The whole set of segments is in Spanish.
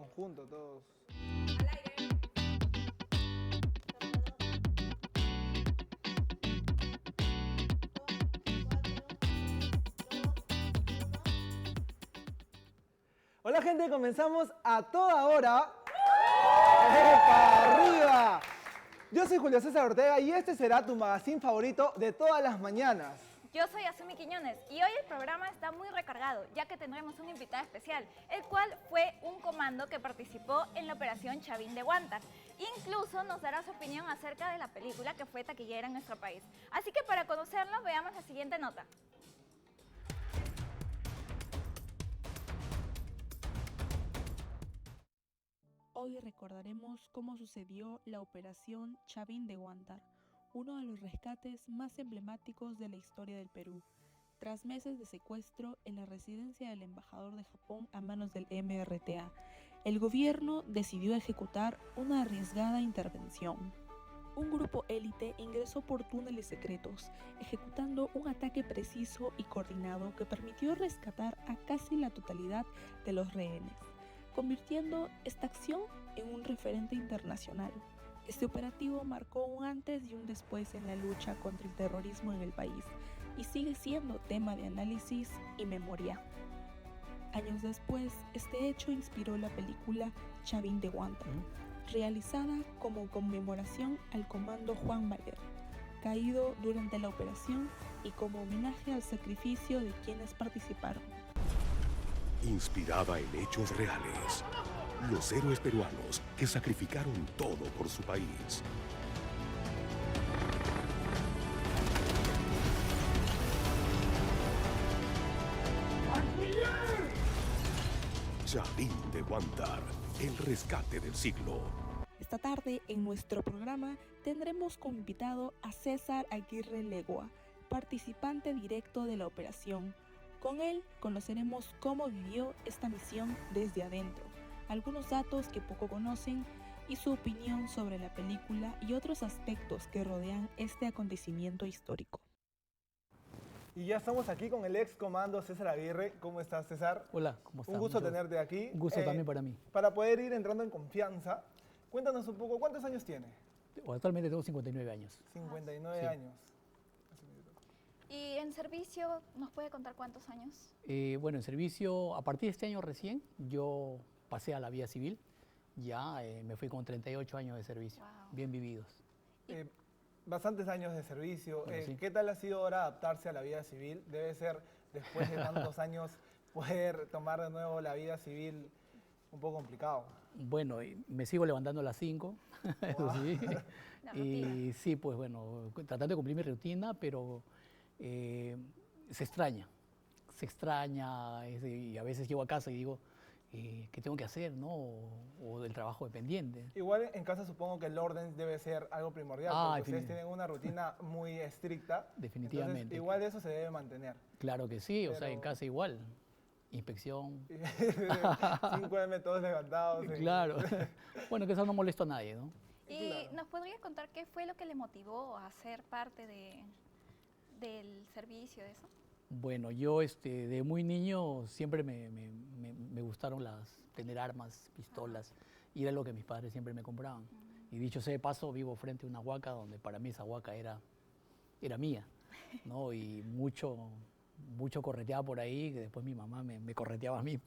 Conjunto, todos. Hola gente, comenzamos a toda hora. ¡Epa, arriba! Yo soy Julio César Ortega y este será tu magazine favorito de todas las mañanas. Yo soy Asumi Quiñones y hoy el programa está muy recargado, ya que tendremos una invitada especial, el cual fue un comando que participó en la operación Chavín de Huántar. Incluso nos dará su opinión acerca de la película que fue taquillera en nuestro país. Así que para conocerlo, veamos la siguiente nota. Hoy recordaremos cómo sucedió la Operación Chavín de Huántar, uno de los rescates más emblemáticos de la historia del Perú. Tras meses de secuestro en la residencia del embajador de Japón a manos del MRTA, el gobierno decidió ejecutar una arriesgada intervención. Un grupo élite ingresó por túneles secretos, ejecutando un ataque preciso y coordinado que permitió rescatar a casi la totalidad de los rehenes, convirtiendo esta acción en un referente internacional. Este operativo marcó un antes y un después en la lucha contra el terrorismo en el país y sigue siendo tema de análisis y memoria. Años después, este hecho inspiró la película Chavín de Huántar, realizada como conmemoración al comando Juan Valer, caído durante la operación y como homenaje al sacrificio de quienes participaron. Inspirada en hechos reales, los héroes peruanos que sacrificaron todo por su país. Chavín de Huántar, el rescate del siglo. Esta tarde en nuestro programa tendremos como invitado a César Aguirre Legua, participante directo de la operación. Con él conoceremos cómo vivió esta misión desde adentro, algunos datos que poco conocen y su opinión sobre la película y otros aspectos que rodean este acontecimiento histórico. Y ya estamos aquí con el ex comando César Aguirre. ¿Cómo estás, César? Hola, ¿cómo estás? Un gusto tenerte aquí. Un gusto también para mí. Para poder ir entrando en confianza, cuéntanos un poco, ¿cuántos años tiene? Actualmente tengo 59 años. 59 Sí. años. ¿Y en servicio nos puede contar cuántos años? Bueno, en servicio, a partir de este año recién, yo pasé a la vía civil. Ya me fui con 38 años de servicio, Wow. bien vividos. Bastantes años de servicio. Bueno, sí. ¿Qué tal ha sido ahora adaptarse a la vida civil? Debe ser, después de tantos años, poder tomar de nuevo la vida civil un poco complicado. Bueno, me sigo levantando a las 5, eso sí. La Y rutina. sí, pues bueno, tratando de cumplir mi rutina, pero se extraña. Se extraña y a veces llego a casa y digo, ¿qué tengo que hacer, no? O del trabajo dependiente. Igual en casa supongo que el orden debe ser algo primordial, porque ustedes tienen una rutina muy estricta. Definitivamente. Entonces, igual eso se debe mantener. Claro que sí, o sea, Pero- en casa igual. Inspección. 5M todos levantados. Claro. Bueno, que eso no molesta a nadie, ¿no? ¿Y Claro. nos podría contar qué fue lo que le motivó a ser parte del servicio de eso? Bueno, yo de muy niño siempre me gustaron tener armas, pistolas, y era lo que mis padres siempre me compraban. Y dicho sea de paso, vivo frente a una huaca donde para mí esa huaca era mía, ¿no? Y mucho correteaba por ahí, que después mi mamá me correteaba a mí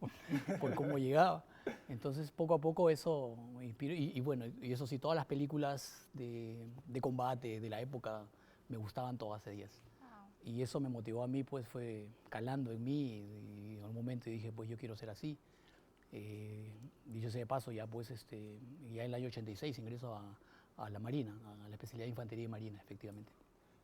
por cómo llegaba. Entonces, poco a poco eso me inspiró. Y bueno, y eso sí, todas las películas de combate de la época me gustaban todas ellas. Wow. Y eso me motivó a mí, pues fue calando en mí y en un momento dije, pues yo quiero ser así. Dicho sea de paso, ya pues ya en el año 86 ingreso a la Marina, a la especialidad de Infantería y Marina, efectivamente.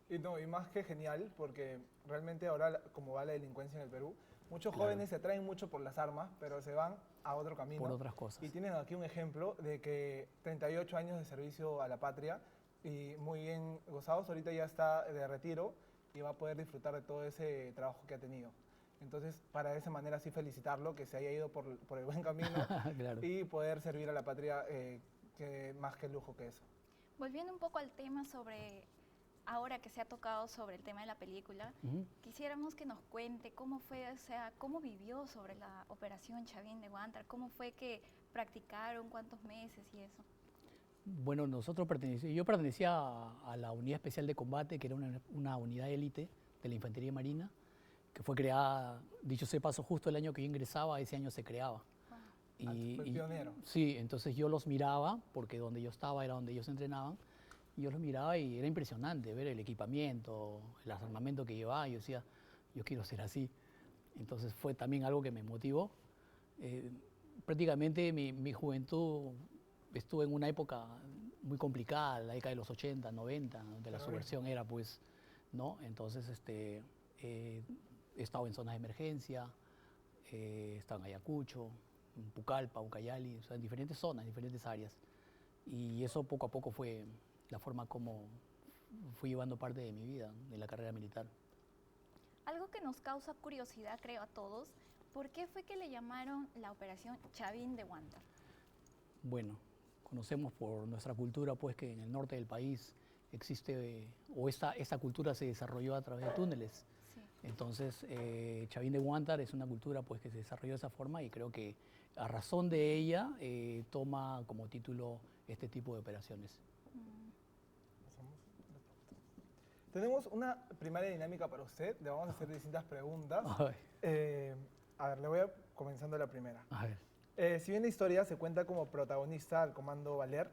Y, no, y más que genial, porque realmente ahora, como va la delincuencia en el Perú, muchos Claro. jóvenes se atraen mucho por las armas, pero se van a otro camino. Por otras cosas. Y tienen aquí un ejemplo de que 38 años de servicio a la patria y muy bien gozados, ahorita ya está de retiro y va a poder disfrutar de todo ese trabajo que ha tenido. Entonces, para de esa manera sí felicitarlo, que se haya ido por el buen camino Claro. y poder servir a la patria, que más que lujo que eso. Volviendo un poco al tema sobre ahora que se ha tocado sobre el tema de la película, Ujú. quisiéramos que nos cuente cómo fue, o sea, cómo vivió sobre la operación Chavín de Guantar, cómo fue que practicaron, cuántos meses y eso. Bueno, yo pertenecía a la Unidad Especial de Combate, que era una unidad élite de la Infantería Marina, que fue creada, dicho sea de paso, justo el año que yo ingresaba, ese año se creaba. Fue pionero. Sí, entonces yo los miraba, porque donde yo estaba era donde ellos entrenaban, y yo los miraba y era impresionante ver el equipamiento, el armamento que llevaba, y yo decía, yo quiero ser así. Entonces fue también algo que me motivó. Eh, Prácticamente mi juventud estuve en una época muy complicada, la década de los 80, 90, donde la Terrorismo. subversión era pues, ¿no? Entonces he estado en zonas de emergencia, he estado en Ayacucho, en Pucallpa, Ucayali, o sea, en diferentes zonas, en diferentes áreas. Y eso poco a poco fue la forma como fui llevando parte de mi vida, de la carrera militar. Algo que nos causa curiosidad, creo, a todos, ¿por qué fue que le llamaron la operación Chavín de Guantar? Bueno, conocemos por nuestra cultura pues que en el norte del país existe, esta cultura se desarrolló a través de túneles. Sí. Entonces, Chavín de Guantar es una cultura pues que se desarrolló de esa forma y creo que a razón de ella toma como título este tipo de operaciones. Tenemos una primaria dinámica para usted. Le vamos a hacer distintas preguntas. Ay, A ver, le voy a comenzando la primera. a ver. Si bien la historia se cuenta como protagonista al Comando Valer,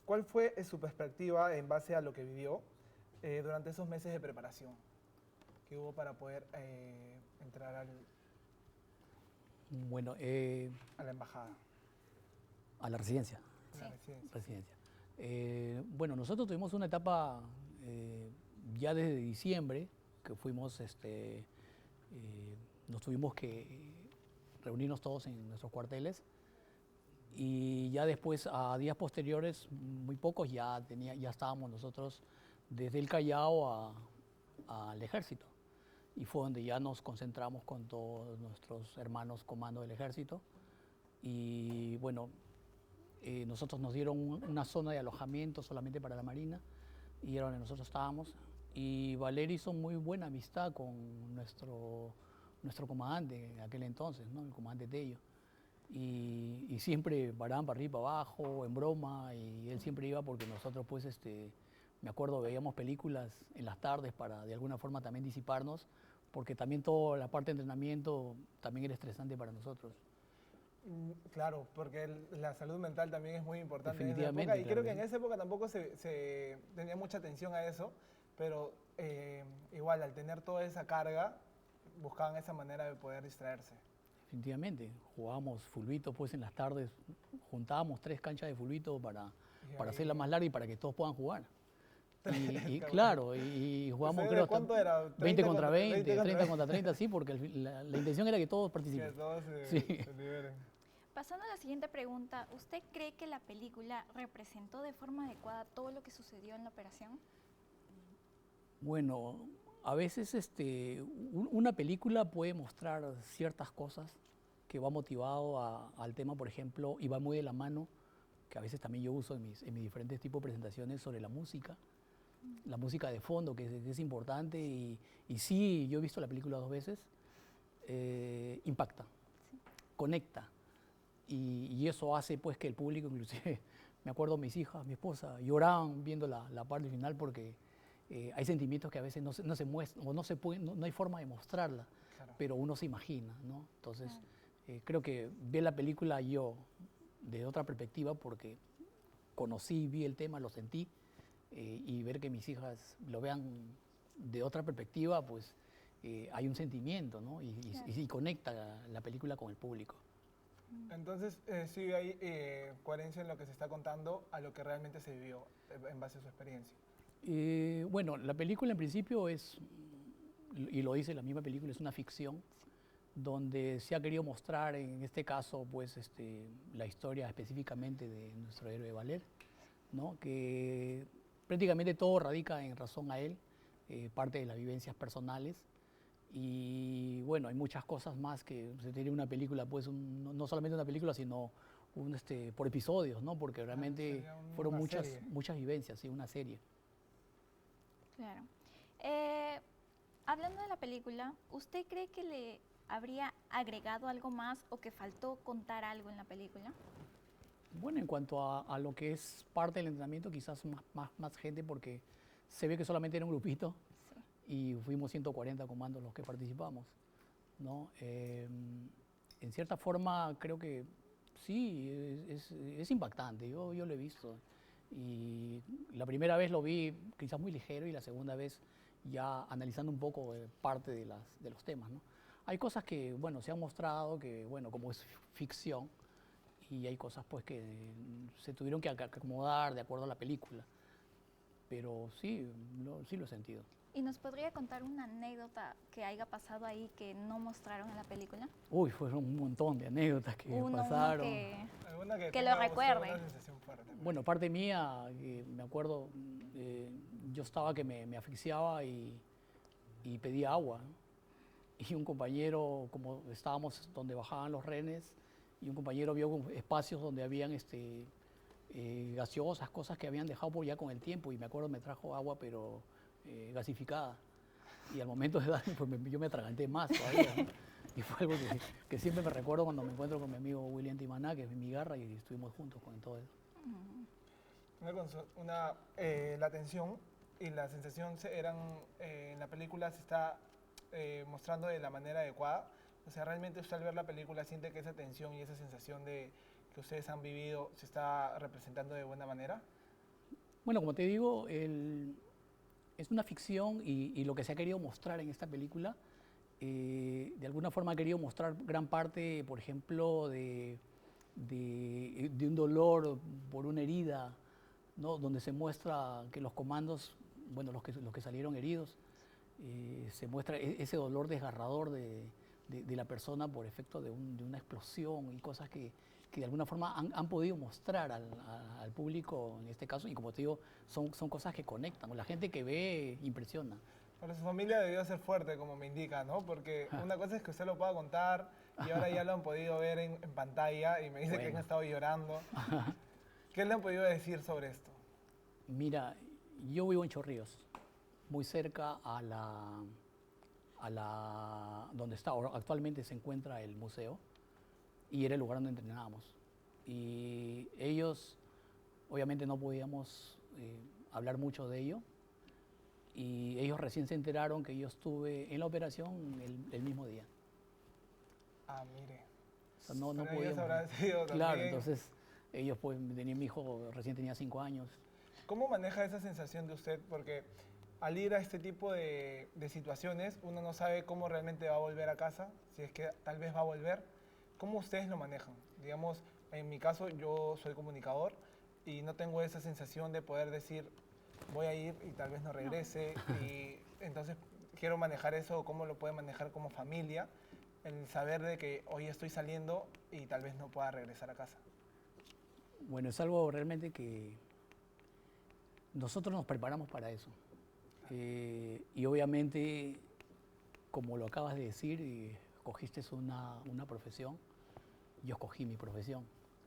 ¿cuál fue su perspectiva en base a lo que vivió durante esos meses de preparación que hubo para poder entrar Bueno, a la embajada, a la residencia. a la Sí. residencia? Bueno, nosotros tuvimos una etapa ya desde diciembre, que fuimos, nos tuvimos que reunirnos todos en nuestros cuarteles y ya después, a días posteriores, muy pocos, ya estábamos nosotros desde el Callao al ejército. Y fue donde ya nos concentramos con todos nuestros hermanos comando del ejército. Y bueno, nosotros nos dieron una zona de alojamiento solamente para la Marina y era donde nosotros estábamos. Y Valer hizo muy buena amistad con nuestro comandante en aquel entonces, ¿no? El comandante Tello. Y siempre paraban para arriba y para abajo, en broma, y él siempre iba porque nosotros pues me acuerdo, veíamos películas en las tardes para de alguna forma también disiparnos, porque también toda la parte de entrenamiento también era estresante para nosotros. Claro, porque la salud mental también es muy importante en esa Definitivamente, época. Y claro creo que que en esa época tampoco se tenía mucha atención a eso, pero igual al tener toda esa carga, buscaban esa manera de poder distraerse. Definitivamente, jugábamos fulbito pues en las tardes, juntábamos 3 canchas de fulbito para ahí- hacerla más larga y para que todos puedan jugar. Y Qué claro, y jugamos ¿Ustedes creo hasta cuánto era? 20 contra 20, 20 contra 30 contra 30, sí, porque la intención era que todos Que participen. todos Sí. se liberen. Pasando a la siguiente pregunta, ¿usted cree que la película representó de forma adecuada todo lo que sucedió en la operación? Bueno, a veces una película puede mostrar ciertas cosas que va motivado al tema, por ejemplo, y va muy de la mano, que a veces también yo uso en mis diferentes tipos de presentaciones sobre la música de fondo, que es importante, y sí, yo he visto la película 2 veces, impacta, conecta, y eso hace pues que el público, inclusive, me acuerdo mis hijas, mi esposa, lloraban viendo la parte final porque hay sentimientos que a veces no se muestran, o no hay forma de mostrarla, Claro. pero uno se imagina, ¿no? Entonces, creo que ver la película yo de otra perspectiva, porque vi el tema, lo sentí, y ver que mis hijas lo vean de otra perspectiva, pues hay un sentimiento, ¿no? Y conecta la película con el público. Entonces, sí hay coherencia en lo que se está contando a lo que realmente se vivió en base a su experiencia. Bueno, la película en principio es, y lo dice la misma película, es una ficción, donde se ha querido mostrar, en este caso, pues, la historia específicamente de nuestro héroe Valer, ¿no? Que prácticamente todo radica en razón a él, parte de las vivencias personales. Y bueno, hay muchas cosas más que se tiene una película, pues no solamente una película, sino por episodios, ¿no? Porque realmente sería fueron una muchas serie. vivencias, sí, una serie. Claro. Hablando de la película, ¿usted cree que le habría agregado algo más o que faltó contar algo en la película? Bueno, en cuanto a lo que es parte del entrenamiento, quizás más gente porque se ve que solamente era un grupito Sí. y fuimos 140 comandos los que participamos, ¿no? En cierta forma creo que sí, es impactante, yo lo he visto. Y la primera vez lo vi quizás muy ligero y la segunda vez ya analizando un poco parte de los temas, ¿no? Hay cosas que, bueno, se han mostrado que, bueno, como es ficción, y hay cosas pues que se tuvieron que acomodar de acuerdo a la película, pero sí, sí lo he sentido. ¿Y nos podría contar una anécdota que haya pasado ahí que no mostraron en la película? Uy, fueron un montón de anécdotas que Uno pasaron. ¿Alguna Que tenga lo usted recuerde. una sensación fuerte? Bueno, parte mía, me acuerdo, yo estaba que me asfixiaba y pedía agua, ¿no? Y un compañero, como estábamos donde bajaban los renes, y un compañero vio espacios donde habían gaseosas, cosas que habían dejado por ya con el tiempo, y me acuerdo me trajo agua, pero gasificada. Y al momento de darme, pues yo me atraganté más todavía, ¿no? Y fue algo que siempre me recuerdo cuando me encuentro con mi amigo William Timaná, que es mi garra, y estuvimos juntos con todo eso. La tensión y la sensación en la película se está mostrando de la manera adecuada. O sea, realmente usted al ver la película siente que esa tensión y esa sensación que ustedes han vivido se está representando de buena manera. Bueno, como te digo, es una ficción y lo que se ha querido mostrar en esta película, de alguna forma ha querido mostrar gran parte, por ejemplo, de un dolor por una herida, ¿no? Donde se muestra que los comandos, bueno, los que salieron heridos, se muestra ese dolor desgarrador de la persona por efecto de una explosión y cosas que de alguna forma han podido mostrar al público en este caso, y como te digo, son cosas que conectan. La gente que ve impresiona. Para su familia debió ser fuerte, como me indica, ¿no? Porque una cosa es que usted lo pueda contar y ahora ya lo han podido ver en pantalla y me dice que han estado llorando. ¿Qué le han podido decir sobre esto? Mira, yo vivo en Chorrillos, muy cerca donde actualmente se encuentra el museo, y era el lugar donde entrenábamos. Y ellos, obviamente no podíamos hablar mucho de ello, y ellos recién se enteraron que yo estuve en la operación el mismo día. Ah, mire. O sea, no Pero ellos podíamos. habrán sido Claro, también. entonces ellos pues tenían mi hijo, recién tenía 5 años. ¿Cómo maneja esa sensación de usted? Porque al ir a este tipo de situaciones, uno no sabe cómo realmente va a volver a casa, si es que tal vez va a volver. ¿Cómo ustedes lo manejan? Digamos, en mi caso, yo soy comunicador y no tengo esa sensación de poder decir, voy a ir y tal vez no regrese. Y entonces quiero manejar eso, cómo lo puede manejar como familia, el saber de que hoy estoy saliendo y tal vez no pueda regresar a casa. Bueno, es algo realmente que nosotros nos preparamos para eso. Y obviamente, como lo acabas de decir, escogiste una profesión, yo escogí mi profesión.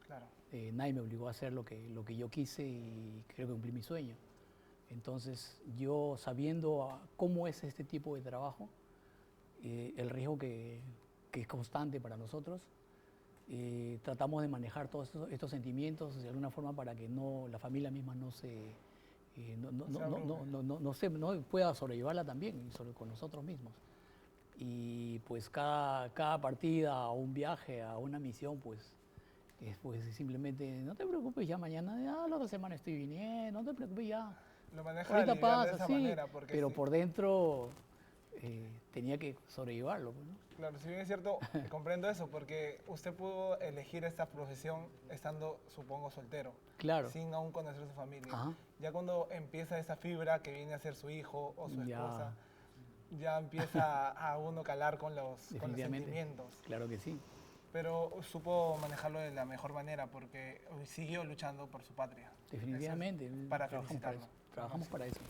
Claro. Nadie me obligó a hacer lo que yo quise y creo que cumplí mi sueño. Entonces, yo sabiendo cómo es este tipo de trabajo, el riesgo que es constante para nosotros, tratamos de manejar todos estos sentimientos de alguna forma para que la familia misma no pueda sobrellevarla también con nosotros mismos. Y pues cada partida o un viaje a una misión, pues simplemente no te preocupes, ya mañana, la otra semana estoy viniendo, no te preocupes ya. Lo maneja Ahorita de aliviar de pasa, esa sí, manera. Porque pero sí. por dentro tenía que sobrellevarlo, ¿no? Claro, si bien es cierto, comprendo eso, porque usted pudo elegir esta profesión estando, supongo, soltero. Claro. Sin aún conocer a su familia. Ajá. Ya cuando empieza esa fibra que viene a ser su hijo o su Ya. esposa, ya empieza a uno calar con los Definitivamente. sentimientos. Claro que sí. Pero supo manejarlo de la mejor manera porque siguió luchando por su patria. Definitivamente. Eso es para Trabajamos felicitarlo. Trabajamos para eso.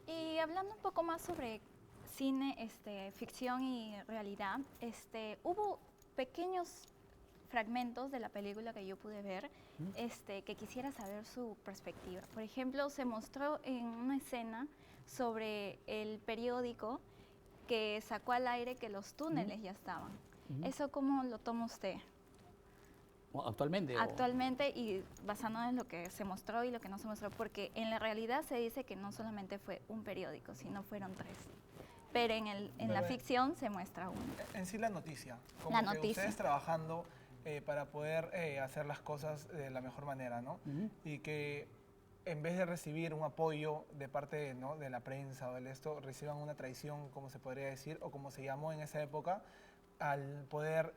Y hablando un poco más sobre cine, ficción y realidad, hubo pequeños fragmentos de la película que yo pude ver, que quisiera saber su perspectiva. Por ejemplo, se mostró en una escena sobre el periódico que sacó al aire que los túneles ya estaban. ¿Eso cómo lo toma usted? Actualmente. Actualmente y basándonos en lo que se mostró y lo que no se mostró, porque en la realidad se dice que no solamente fue un periódico, sino fueron 3. Pero en la ficción se muestra uno. En sí la noticia. Como La que noticia. ustedes trabajando para poder hacer las cosas de la mejor manera, ¿no? Y que en vez de recibir un apoyo de parte, ¿no?, de la prensa o del esto, reciban una traición, como se podría decir, o como se llamó en esa época, al poder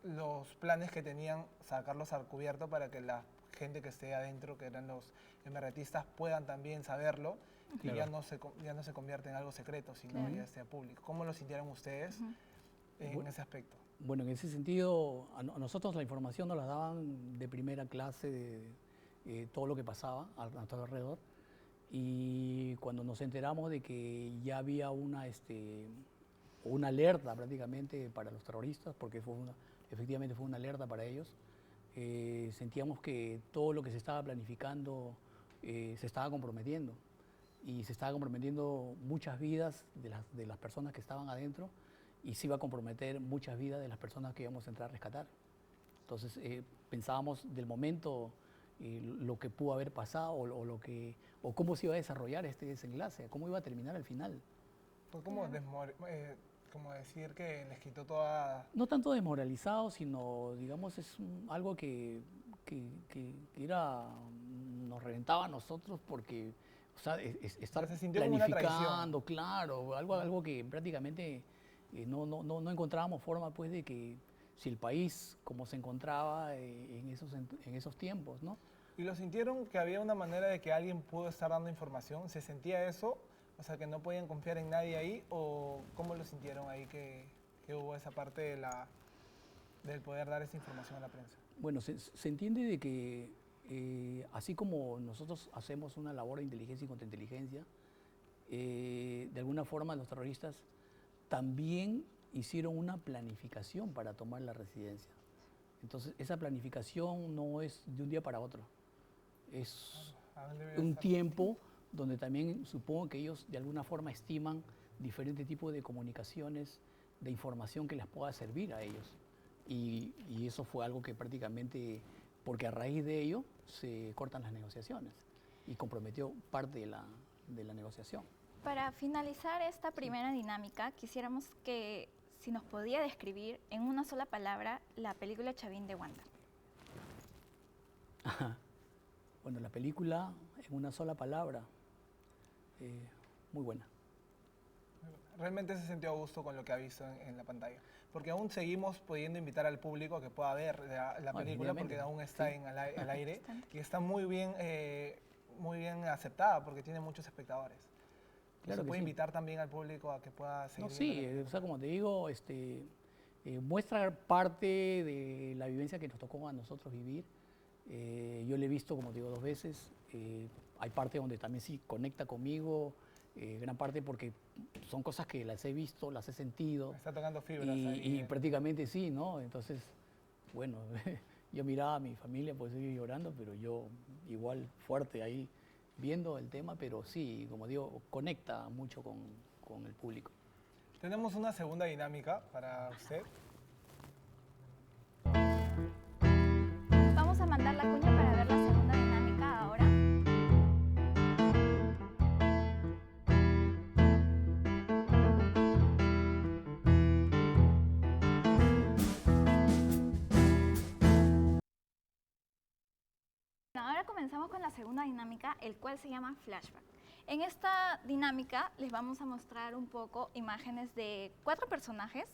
los planes que tenían sacarlos al cubierto para que la gente que esté adentro, que eran los emergentistas, puedan también saberlo y Claro. ya no se convierte en algo secreto, sino ya esté público. ¿Cómo lo sintieron ustedes en ese aspecto? Bueno, en ese sentido, a nosotros la información nos la daban de primera clase de todo lo que pasaba a nuestro alrededor. Y cuando nos enteramos de que ya había una alerta prácticamente para los terroristas, porque efectivamente fue una alerta para ellos, sentíamos que todo lo que se estaba planificando se estaba comprometiendo. Y se estaba comprometiendo muchas vidas de las personas que estaban adentro, y se iba a comprometer muchas vidas de las personas que íbamos a entrar a rescatar. Entonces pensábamos del momento lo que pudo haber pasado o cómo se iba a desarrollar este desenlace, cómo iba a terminar al final. Fue como, como decir que les quitó toda... No tanto desmoralizado, sino, digamos, es algo que nos reventaba a nosotros porque, o sea, estar Se sintió como una planificando, claro, algo que prácticamente no encontrábamos forma, pues, de que si el país como se encontraba en esos tiempos, ¿no? ¿Y lo sintieron que había una manera de que alguien pudo estar dando información? ¿Se sentía eso? O sea, que no podían confiar en nadie ahí, ¿o cómo lo sintieron ahí que hubo esa parte del poder dar esa información a la prensa? Bueno, se entiende de que así como nosotros hacemos una labor de inteligencia y contrainteligencia, de alguna forma los terroristas también hicieron una planificación para tomar la residencia. Entonces, esa planificación no es de un día para otro. Es un tiempo donde también supongo que ellos de alguna forma estiman diferentes tipos de comunicaciones, de información que les pueda servir a ellos. Y eso fue algo que prácticamente, porque a raíz de ello se cortan las negociaciones y comprometió parte de la negociación. Para finalizar esta primera dinámica, quisiéramos que si nos podía describir en una sola palabra la película Chavín de Huántar. Bueno, la película en una sola palabra, muy buena. Realmente se sintió a gusto con lo que ha visto en la pantalla. Porque aún seguimos pudiendo invitar al público a que pueda ver la película, porque aún está al aire y está muy bien aceptada porque tiene muchos espectadores. Claro Se que puede sí. invitar también al público a que pueda seguir No, viendo la sí, película. o sea, como te digo, muestra parte de la vivencia que nos tocó a nosotros vivir. Yo la he visto, como te digo, 2 veces. Hay parte donde también sí conecta conmigo, gran parte porque son cosas que las he visto, las he sentido. Está tocando fibras Y ahí. prácticamente sí, ¿no? Entonces, bueno, yo miraba a mi familia, pues seguir llorando, pero yo igual fuerte ahí viendo el tema, pero sí, como digo, conecta mucho con el público. Tenemos una segunda dinámica para usted. Vamos a mandar la cuña para ver la segunda dinámica ahora. Bueno, ahora comenzamos con la segunda dinámica, el cual se llama Flashback. En esta dinámica les vamos a mostrar un poco imágenes de 4 personajes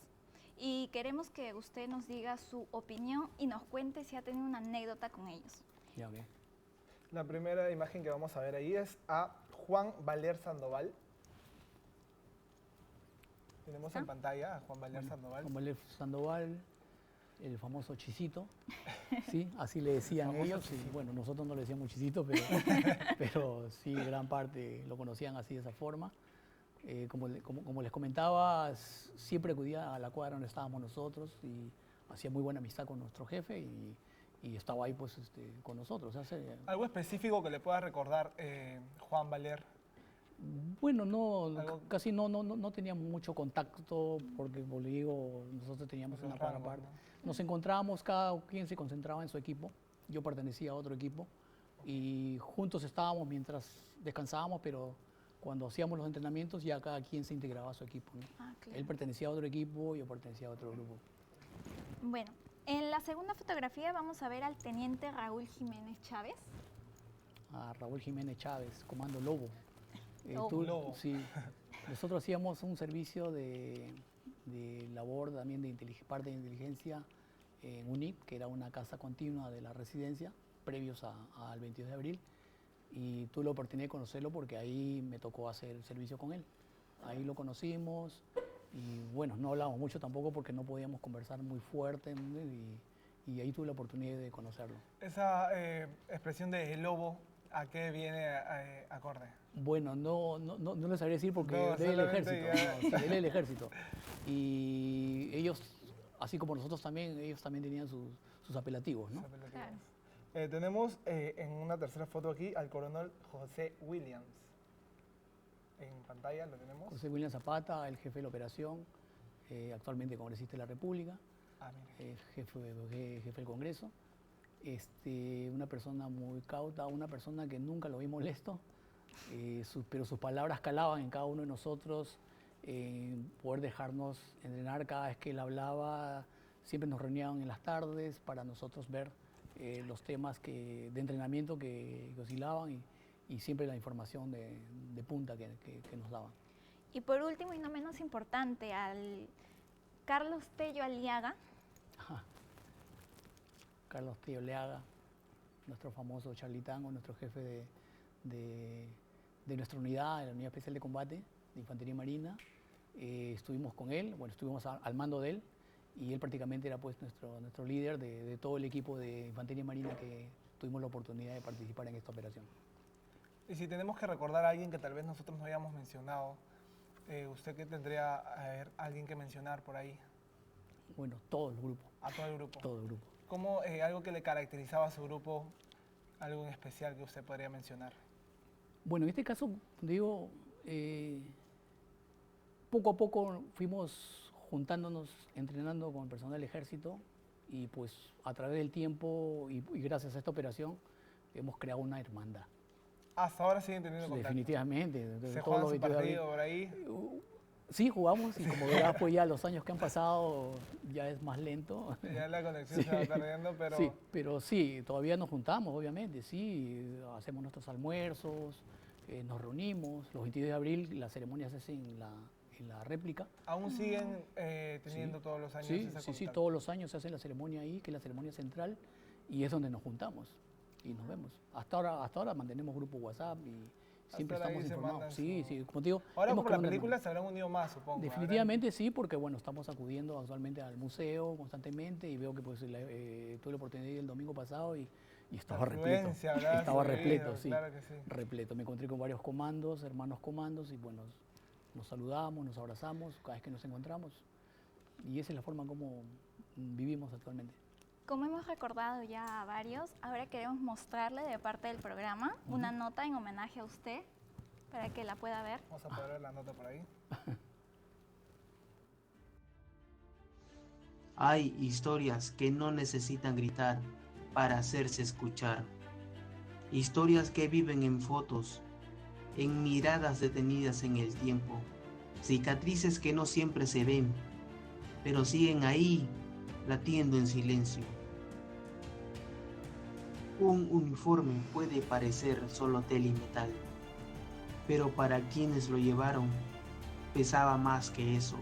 y queremos que usted nos diga su opinión y nos cuente si ha tenido una anécdota con ellos. Ya, ok. La primera imagen que vamos a ver ahí es a Juan Valer Sandoval. Tenemos en pantalla a Juan Valer Sandoval. Como el Sandoval, el famoso Chisito, ¿sí? Así le decían Famoso ellos. Y, Chisito. bueno, nosotros no le decíamos Chisito, pero sí, gran parte lo conocían así de esa forma. Como les comentaba, siempre acudía a la cuadra donde estábamos nosotros y hacía muy buena amistad con nuestro jefe y estaba ahí pues con nosotros. ¿Algo específico que le pueda recordar Juan Valer Bueno, no, Algo- casi no teníamos mucho contacto porque, como le digo, nosotros teníamos Por una los cuadra rangos, aparte. ¿no? Nos encontrábamos, cada quien se concentraba en su equipo. Yo pertenecía a otro equipo y juntos estábamos mientras descansábamos, pero cuando hacíamos los entrenamientos ya cada quien se integraba a su equipo, ¿no? Ah, claro. Él pertenecía a otro equipo, yo pertenecía a otro grupo. Bueno, en la segunda fotografía vamos a ver al teniente Raúl Jiménez Chávez. A Raúl Jiménez Chávez, Comando Lobo. Lobo. Lobo. Sí, nosotros hacíamos un servicio de labor también de parte de inteligencia en UNIP, que era una casa continua de la residencia, previos al 22 de abril, y tuve la oportunidad de conocerlo porque ahí me tocó hacer el servicio con él. Ahí lo conocimos y bueno, no hablábamos mucho tampoco porque no podíamos conversar muy fuerte, ¿no? Y ahí tuve la oportunidad de conocerlo. Esa expresión de lobo, ¿a qué viene acorde? Bueno, no les sabría decir porque No, él es del solamente ejército. ya- No, sí, él es del ejército. Y ellos, así como nosotros también, ellos también tenían sus apelativos, ¿no? Claro. Tenemos en una tercera foto aquí al coronel José Williams. En pantalla lo tenemos. José William Zapata, el jefe de la operación, actualmente congresista de la República, Ah, mire. jefe del Congreso. Una persona muy cauta, una persona que nunca lo vi molesto, pero sus palabras calaban en cada uno de nosotros, poder dejarnos entrenar cada vez que él hablaba. Siempre nos reunían en las tardes para nosotros ver los temas de entrenamiento que oscilaban y siempre la información de punta que nos daban. Y por último, y no menos importante, al Carlos Tello Aliaga. Ajá. Carlos Tío Leaga, nuestro famoso Charlie Tango, nuestro jefe de nuestra unidad, de la Unidad Especial de Combate de Infantería Marina. Estuvimos con él, bueno, estuvimos al mando de él y él prácticamente era pues nuestro líder de todo el equipo de Infantería Marina que tuvimos la oportunidad de participar en esta operación. Y si tenemos que recordar a alguien que tal vez nosotros no hayamos mencionado, ¿usted qué tendría alguien que mencionar por ahí? Bueno, todo el grupo, A todo el grupo. todo el grupo. ¿Cómo algo que le caracterizaba a su grupo, algo en especial que usted podría mencionar? Bueno, en este caso, digo, poco a poco fuimos juntándonos, entrenando con el personal del ejército y pues a través del tiempo y gracias a esta operación hemos creado una hermandad. Hasta ahora siguen teniendo contacto. Definitivamente. desde ¿Se todos juegan los su 22 de abril. partido por ahí? Sí, jugamos y como verás, pues ya los años que han pasado ya es más lento. Ya la conexión Sí. se va perdiendo, pero Sí, pero sí, todavía nos juntamos, obviamente, sí, hacemos nuestros almuerzos, nos reunimos. Los 22 de abril la ceremonia se hace en la réplica. aún siguen teniendo Sí. todos los años Sí, ese sí, sí, contacto. todos los años se hace la ceremonia ahí, que es la ceremonia central, y es donde nos juntamos y nos vemos. Hasta ahora mantenemos grupo WhatsApp y siempre ahora ahí estamos se informados. mandan Sí, su- sí, como te digo, Ahora hemos por la creado una película hermandad. se habrán unido más, supongo. Definitivamente sí, porque bueno, estamos acudiendo actualmente al museo constantemente y veo que pues tuve la oportunidad de ir el domingo pasado y estaba repleto. Afluencia, ¿verdad? Estaba Sí, repleto, sí. claro que sí. Repleto. Me encontré con varios comandos, hermanos comandos y bueno, nos saludamos, nos abrazamos cada vez que nos encontramos y esa es la forma como vivimos actualmente. Como hemos recordado ya a varios, ahora queremos mostrarle de parte del programa una nota en homenaje a usted para que la pueda ver. Vamos a poder ver la nota por ahí. Hay historias que no necesitan gritar para hacerse escuchar. Historias que viven en fotos, en miradas detenidas en el tiempo. Cicatrices que no siempre se ven, pero siguen ahí, latiendo en silencio. Un uniforme puede parecer solo tela y metal, pero para quienes lo llevaron, pesaba más que eso.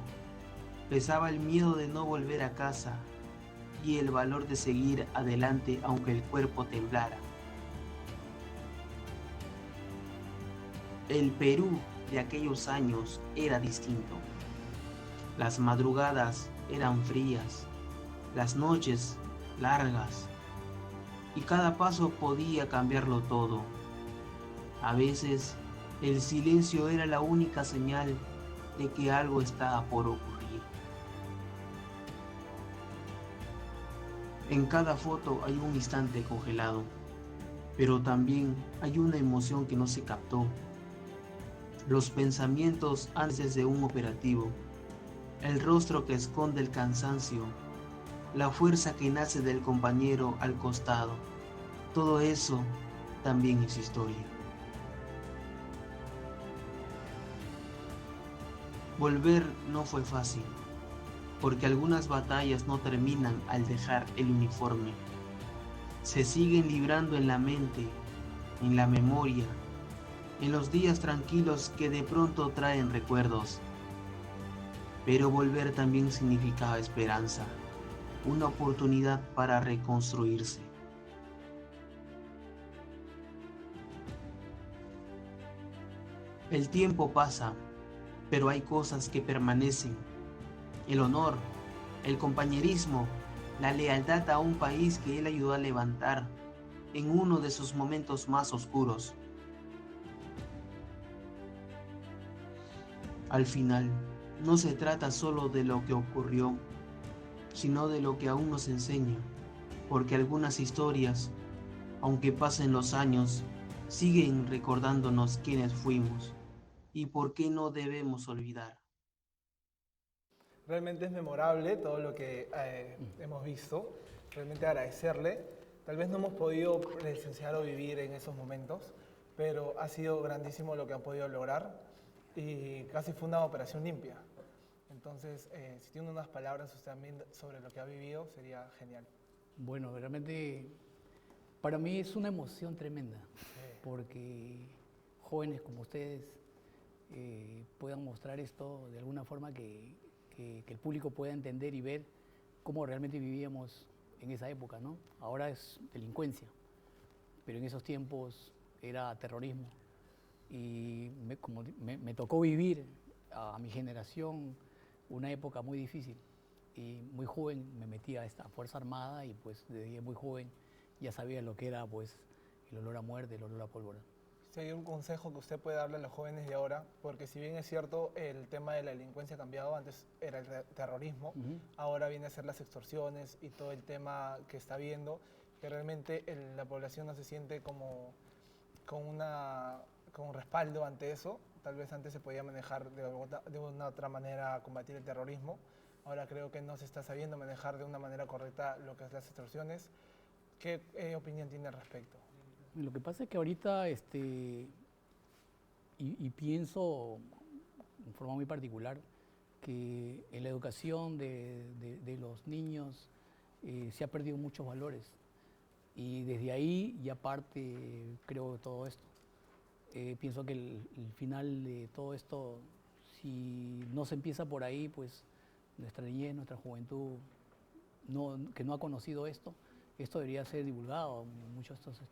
Pesaba el miedo de no volver a casa y el valor de seguir adelante aunque el cuerpo temblara. El Perú de aquellos años era distinto. Las madrugadas eran frías, las noches largas y cada paso podía cambiarlo todo. A veces el silencio era la única señal de que algo estaba por ocurrir. En cada foto hay un instante congelado, pero también hay una emoción que no se captó. los pensamientos antes de un operativo, el rostro que esconde el cansancio, la fuerza que nace del compañero al costado. Todo eso también es historia. Volver no fue fácil, porque algunas batallas no terminan al dejar el uniforme. Se siguen librando en la mente, en la memoria, en los días tranquilos que de pronto traen recuerdos. Pero volver también significaba esperanza, una oportunidad para reconstruirse. El tiempo pasa, pero hay cosas que permanecen. El honor, el compañerismo, la lealtad a un país que él ayudó a levantar en uno de sus momentos más oscuros. Al final, no se trata solo de lo que ocurrió, sino de lo que aún nos enseña, porque algunas historias, aunque pasen los años, siguen recordándonos quiénes fuimos y por qué no debemos olvidar. Realmente es memorable todo lo que hemos visto. Realmente agradecerle. Tal vez no hemos podido presenciar o vivir en esos momentos, pero ha sido grandísimo lo que han podido lograr y casi fue una operación limpia. Entonces, si tiene unas palabras usted también sobre lo que ha vivido, sería genial. Bueno, realmente para mí es una emoción tremenda, porque jóvenes como ustedes puedan mostrar esto de alguna forma que el público pueda entender y ver cómo realmente vivíamos en esa época, ¿no? Ahora es delincuencia, pero en esos tiempos era terrorismo. Y me tocó vivir a mi generación una época muy difícil. Y muy joven me metí a esta Fuerza Armada y pues desde muy joven ya sabía lo que era pues el olor a muerte, el olor a pólvora. Si hay un consejo que usted puede darle a los jóvenes de ahora, porque si bien es cierto el tema de la delincuencia ha cambiado, antes era el terrorismo, ahora viene a ser las extorsiones y todo el tema que está viendo, que realmente la población no se siente como con un respaldo ante eso. Tal vez antes se podía manejar de una otra manera combatir el terrorismo. Ahora creo que no se está sabiendo manejar de una manera correcta lo que es las extorsiones. ¿Qué opinión tiene al respecto? Lo que pasa es que ahorita, y pienso de forma muy particular, que en la educación de los niños se ha perdido muchos valores. Y desde ahí ya parte, creo, todo esto. Pienso que el final de todo esto, si no se empieza por ahí, pues nuestra niñez, nuestra juventud, que no ha conocido esto debería ser divulgado a muchos de estos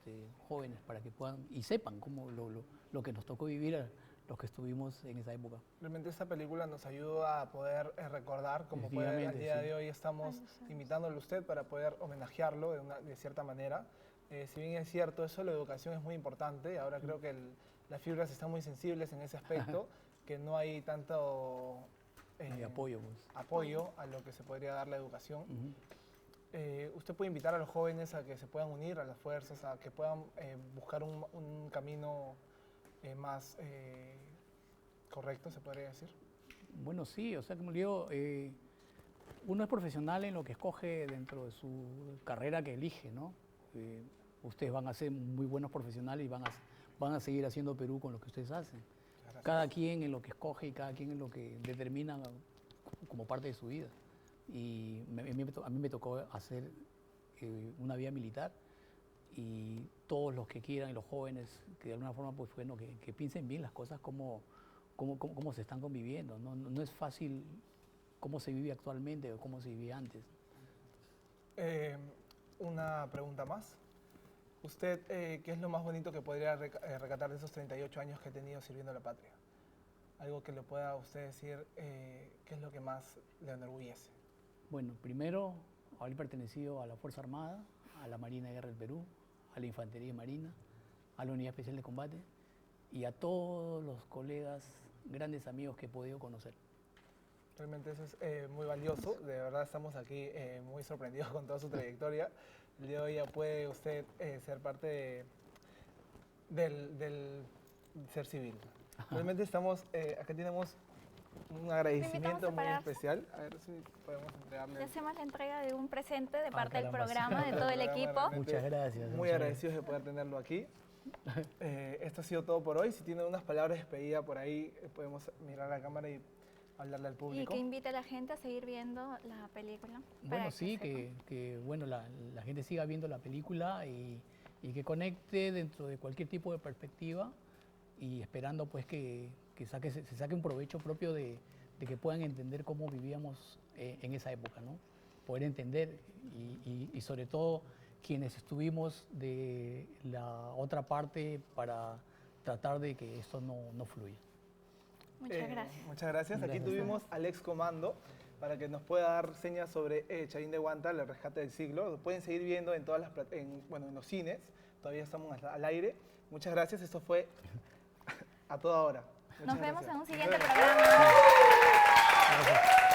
jóvenes para que puedan y sepan cómo lo que nos tocó vivir a los que estuvimos en esa época. Realmente esta película nos ayuda a poder recordar, como puede, al día de hoy estamos invitándole a usted para poder homenajearlo de cierta manera. Si bien es cierto eso, la educación es muy importante. Ahora creo que las fibras están muy sensibles en ese aspecto, que no hay tanto apoyo a lo que se podría dar la educación. Usted puede invitar a los jóvenes a que se puedan unir a las fuerzas, a que puedan buscar un camino más correcto, se podría decir. Bueno, sí, o sea, como digo, uno es profesional en lo que escoge dentro de su carrera que elige, ¿no? Ustedes van a ser muy buenos profesionales y van a seguir haciendo Perú con lo que ustedes hacen. Gracias. Cada quien en lo que escoge y cada quien en lo que determina como parte de su vida. Y a mí me tocó hacer una vida militar y todos los que quieran y los jóvenes que de alguna forma pues bueno que piensen bien las cosas cómo se están conviviendo. No es fácil cómo se vive actualmente o cómo se vivía antes. Una pregunta más. ¿Usted qué es lo más bonito que podría recatar de esos 38 años que ha tenido sirviendo a la patria? Algo que le pueda usted decir, ¿qué es lo que más le enorgullece? Bueno, primero, haber pertenecido a la Fuerza Armada, a la Marina de Guerra del Perú, a la Infantería Marina, a la Unidad Especial de Combate y a todos los colegas, grandes amigos que he podido conocer. Realmente eso es muy valioso, de verdad estamos aquí muy sorprendidos con toda su trayectoria. El día de hoy ya puede usted ser parte del ser civil. Realmente estamos, acá tenemos un agradecimiento muy separarse. especial. A ver si podemos entregarle. Le hacemos la entrega de un presente de Ah, parte del caramba, sí. programa, de todo el equipo. Realmente Muchas gracias. Muy muchas agradecidos de poder tenerlo aquí. Esto ha sido todo por hoy. Si tienen unas palabras de despedida por ahí, podemos mirar a la cámara y hablarle al Y público. que invite a la gente a seguir viendo la película. para Bueno, sí, sepan. que bueno, la gente siga viendo la película y que conecte dentro de cualquier tipo de perspectiva y esperando pues que se saque un provecho propio de que puedan entender cómo vivíamos en esa época, ¿no? Poder entender y sobre todo quienes estuvimos de la otra parte para tratar de que esto no fluya. Muchas gracias. Muchas gracias. Aquí Gracias. tuvimos al ex comando para que nos pueda dar señas sobre Chavín de Huántar, el rescate del siglo. Lo pueden seguir viendo en todas las en los cines. Todavía estamos al aire. Muchas gracias. Esto fue A Toda Hora. Muchas Nos vemos gracias. en un siguiente Nos vemos. programa. Gracias.